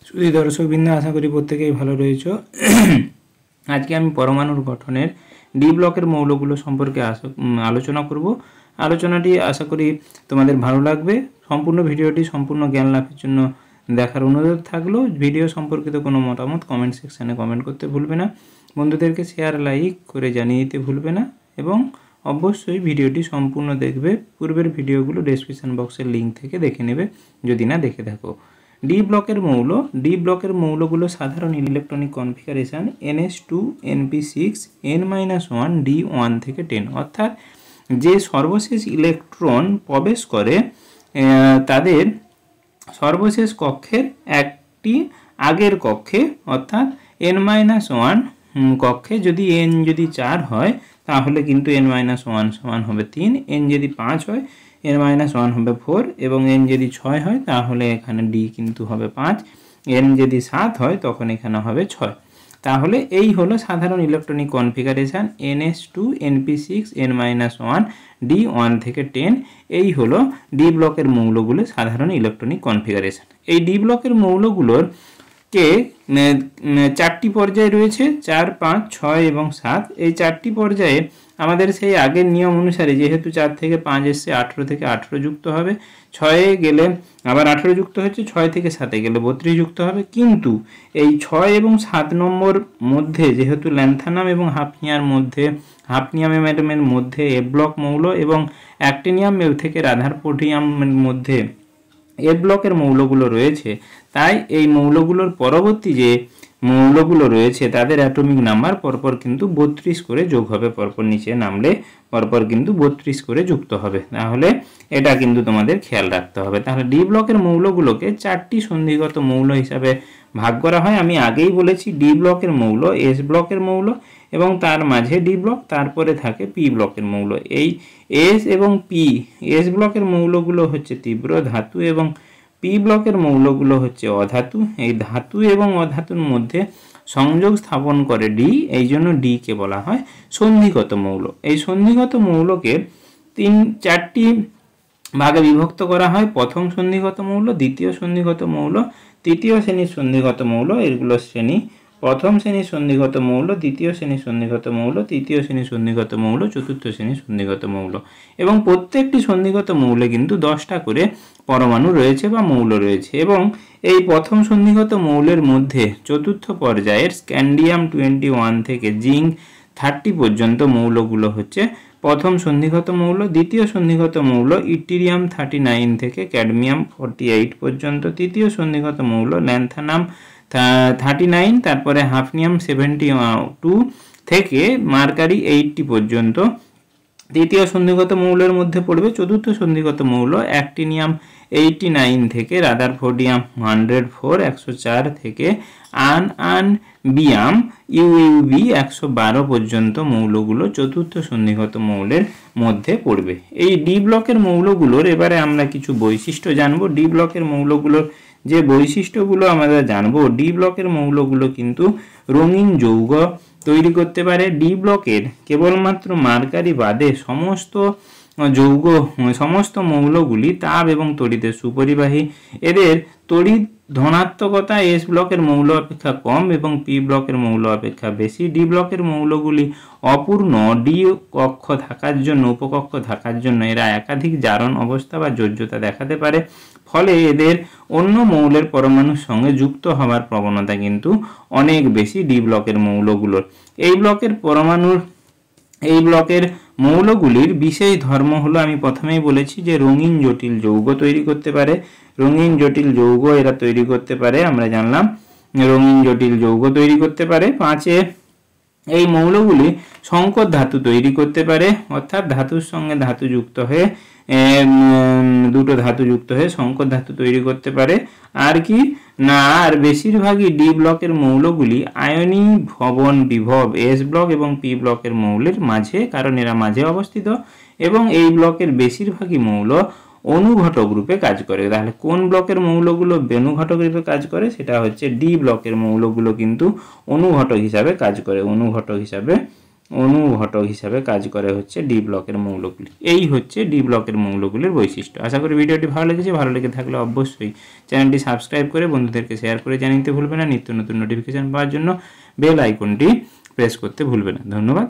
শুধু দর্শকবৃন্দ, আশা করি প্রত্যেকেই ভালো রয়েছে। আজকে আমি পরমাণুর গঠনের ডি ব্লকের মৌলগুলো সম্পর্কে আলোচনা করব। আলোচনাটি আশা করি তোমাদের ভালো লাগবে। সম্পূর্ণ ভিডিওটি সম্পূর্ণ জ্ঞান লাভের জন্য দেখার অনুরোধ থাকলো। ভিডিও সম্পর্কিত কোনো মতামত কমেন্ট সেকশানে কমেন্ট করতে ভুলবে না। বন্ধুদেরকে শেয়ার লাইক করে জানিয়ে দিতে ভুলবে না এবং অবশ্যই ভিডিওটি সম্পূর্ণ দেখবে। পূর্বের ভিডিওগুলো ডেসক্রিপশন বক্সের লিঙ্ক থেকে দেখে নেবে যদি না দেখে থাকো। ডি ব্লকের মৌলগুলো সাধারণ electronic configuration NH2 NP6 N-1 D1 থেকে 10, অর্থাৎ যে সর্বশেষ ইলেকট্রন প্রবেশ করে তাদের সর্বশেষ কক্ষের একটি আগের কক্ষে, অর্থাৎ N-1 কক্ষে যদি n যদি 4 হয় তাহলে কিন্তু N-1 সমান হবে 3, n যদি 5 হয় N-1 হবে 4 এবং n যদি 6 হয় তাহলে এখানে d কিন্তু হবে 5, n যদি 7 হয় তখন এখানে হবে 6। তাহলে এই হলো সাধারণ electronic configuration NH2 NP6 N-1 D1 থেকে 10। এই হলো ডি ব্লকের মৌলগুলো সাধারণ ইলেকট্রনিক কনফিগারেশন। এই ডি ব্লকের মৌলগুলোর চারটি পর্যায় রয়েছে, 4, 5, 6 এবং 7। এই চারটি পর্যায়ে আমাদের সেই আগের নিয়ম অনুসারে যেহেতু 4 থেকে 5 এসছে 18 থেকে 18 যুক্ত হবে, 6 গেলে আবার 18 যুক্ত হচ্ছে, 6 থেকে 7 গেলে 32 যুক্ত হবে। কিন্তু এই 6 এবং 7 নম্বর মধ্যে যেহেতু ল্যান্থানাম এবং হাফনিয়ামের মধ্যে এ ব্লক মৌল এবং অ্যাক্টিনিয়াম থেকে রাদারফোর্ডিয়ামের মধ্যে এ ব্লকের মৌলগুলো রয়েছে, তাই এই মৌলগুলোর পরবর্তী যে মৌলগুলো রয়েছে তাদের অ্যাটমিক নাম্বার পরপর কিন্তু 32 করে যোগ হবে, পরপর নিচে নামলে পরপর কিন্তু 32 করে যুক্ত হবে। তাহলে এটা কিন্তু তোমাদের খেয়াল রাখতে হবে। তাহলে ডি ব্লকের মৌলগুলোকে 4টি সন্ধিগত মৌল হিসাবে ভাগ করা হয়। আমি আগেই বলেছি ডি ব্লকের মৌল এস ব্লকের মৌল এবং তার মাঝে ডি ব্লক, তারপরে থাকে পি ব্লকের মৌল। এই এস এবং পি, এস ব্লকের মৌলগুলো হচ্ছে তীব্র ধাতু এবং পি ব্লকের মৌলগুলো হচ্ছে অধাতু। এই ধাতু এবং অধাতুর মধ্যে সংযোগ স্থাপন করে ডি, এই জন্য ডি কে বলা হয় সন্ধিগত মৌল। এই সন্ধিগত মৌলকে 4টি ভাগে বিভক্ত করা হয়। প্রথম সন্ধিগত মৌল, দ্বিতীয় সন্ধিগত মৌল, তৃতীয় শ্রেণীর সন্ধিগত মৌল। এগুলো শ্রেণী: প্রথম শ্রেণীর সন্ধিগত মৌল, দ্বিতীয় শ্রেণীর সন্ধিগত মৌল, তৃতীয় শ্রেণীর সন্ধিগত মৌল, চতুর্থ শ্রেণীর সন্ধিগত মৌল। এবং প্রত্যেকটি সন্ধিগত মৌলে কিন্তু 10টা করে পরমাণু রয়েছে বা মৌল রয়েছে। এবং এই প্রথম সন্ধিগত মৌলের মধ্যে চতুর্থ পর্যায়ের স্ক্যান্ডিয়াম 21 থেকে জিঙ্ক 30 পর্যন্ত মৌলগুলো হচ্ছে প্রথম সন্ধিগত মৌল। দ্বিতীয় সন্ধিগত মৌল ইট্রিয়াম 39 থেকে ক্যাডমিয়াম 48 পর্যন্ত। তৃতীয় সন্ধিগত মৌল ল্যান্থানাম 39, তারপরে হাফনিয়াম 72 থেকে মার্কারি 80 পর্যন্ত। তৃতীয় সন্ধিগত মৌলের মধ্যে পড়বে চতুর্থ সন্ধিগত মৌল অ্যাক্টিনিয়াম 89 থেকে রাদারফোর্ডিয়াম 104 থেকে আনবিয়াম ইউইউবি 112 পর্যন্ত মৌলগুলো চতুর্থ সন্ধিগত মৌলের মধ্যে পড়বে। এই ডি ব্লকের মৌলগুলোর এবারে আমরা কিছু বৈশিষ্ট্য জানবো। ডি ব্লকের মৌলগুলোর যে বৈশিষ্ট্যগুলো আমরা জানবো, ডি ব্লকের মৌলগুলো কিন্তু রঙিন যৌগ তৈরি করতে পারে। ডি ব্লকের কেবলমাত্র মার্কারি বাদে সমস্ত মৌলগুলি তাপ এবং তড়িতের সুপরিবাহী। এদের তড়িৎ ধনাত্মকতা এস ব্লকের মৌল অপেক্ষা কম এবং পি ব্লকের মৌল অপেক্ষা বেশি। ডি ব্লকের মৌলগুলি অপূর্ণ ডি উপকক্ষ থাকার জন্য এরা একাধিক জারণ অবস্থা বা যোজ্যতা দেখাতে পারে। ফলে এদের অন্য মৌলের পরমাণুর সঙ্গে যুক্ত হওয়ার প্রবণতা কিন্তু অনেক বেশি ডি ব্লকের মৌলগুলোর। এই ব্লকের মৌলগুলির বিশেষ ধর্ম হলো, আমি প্রথমেই বলেছি যে রঙিন জটিল যৌগ তৈরি করতে পারে। রঙিন জটিল যৌগ এরা তৈরি করতে পারে, আমরা জানলাম রঙিন জটিল যৌগ তৈরি করতে পারে। 5, এই মৌলগুলি সংকর ধাতু তৈরি করতে পারে, অর্থাৎ ধাতুর সঙ্গে ধাতু যুক্ত হয়ে দুটো ধাতু যুক্ত হয়ে সংকর ধাতু তৈরি করতে পারে। আর কি না, আর বেশিরভাগই ডি ব্লকের মৌলগুলি আয়নী ভবন বিভব এস ব্লক এবং পি ব্লকের মৌলের মাঝে, কারণ এরা মাঝে অবস্থিত। এবং এই ব্লকের বেশিরভাগই মৌল অনুঘটক রূপে কাজ করে। তাহলে কোন ব্লকের মৌলগুলো অনুঘটক রূপে কাজ করে? সেটা হচ্ছে ডি ব্লকের মৌলগুলো কিন্তু অনুঘটক হিসাবে কাজ করে, অনুঘটক হিসাবে কাজ করে হচ্ছে ডি ব্লকের মৌলগুলি। এই হচ্ছে ডি ব্লকের মৌলগুলির বৈশিষ্ট্য। আশা করি ভিডিওটি ভালো লেগেছে। ভালো লেগে থাকলে অবশ্যই চ্যানেলটি সাবস্ক্রাইব করে বন্ধুদেরকে শেয়ার করে জানিয়ে দিতে ভুলবে না। নিত্য নতুন নোটিফিকেশন পাওয়ার জন্য বেল আইকনটি প্রেস করতে ভুলবে না। ধন্যবাদ।